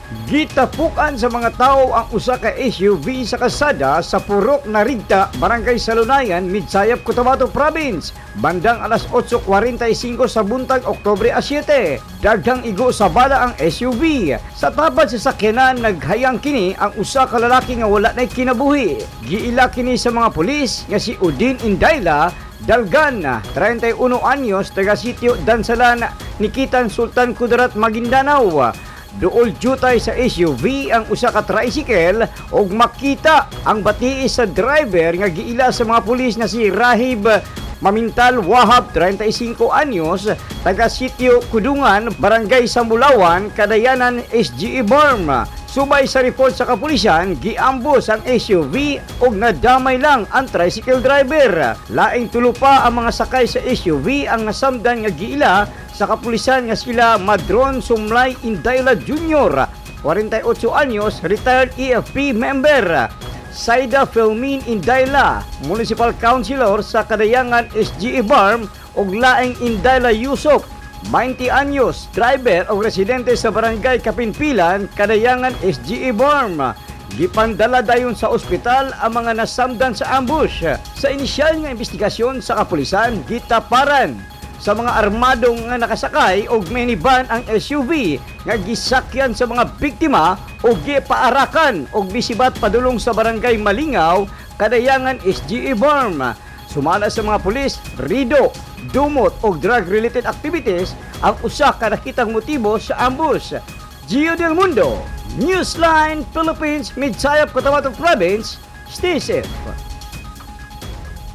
Gitapukan sa mga tao ang usa ka SUV sa kalsada sa Purok Narigta, Barangay Salunayan, Midsayap, Cotabato Province, bandang alas 8:45 sa buntag Oktubre 7. Daghang igo sa bala ang SUV. Sa tabad sa sakyanan naghayang kini ang usa ka lalaki nga wala nay kinabuhi. Giila kini sa mga pulis nga si Udin Indayla Dalgan, 31 anyos, taga sitio Dansalan, Nikitan, Sultan Kudarat, Maguindanao. Duol jutay sa SUV ang usa ka tricycle ug makita ang batiis sa driver nga giila sa mga pulis na si Rahib Mamintal Wahab, 35 anyos, taga sitio Kudungan, Barangay Samulawan, Kadayanan, SGE Barm. Subay sa report sa kapulisan, giambos ang SUV ug nadamay lang ang tricycle driver. Laing tulo pa ang mga sakay sa SUV ang nasamdan nga giila sa kapulisan nga sila Madron Sumlay Indayla Jr., 48 anyos, retired EFP member. Saida Felmin Indayla, Municipal Councilor sa Kadayangan, SGE Barm, ug laing Indayla Yusok, 20 anyos, driver o residente sa Barangay Kapinpilan, Kadayangan, SGE Barm. Gipandala dayon sa ospital ang mga nasamdan sa ambush. Sa inisyal nga investigasyon sa kapulisan, gitaparan sa mga armadong nga nakasakay og minivan ang SUV nga gisakyan sa mga biktima o gipaarakan og bisibat padulong sa Barangay Malingaw, Kadayangan, SGE Barm. Sumala sa mga pulis, rido, dumot o drug-related activities ang usa ka nakitang motibo sa ambush. Gio Del Mundo, Newsline Philippines, Midsayap, Cotabato Province. Stay safe.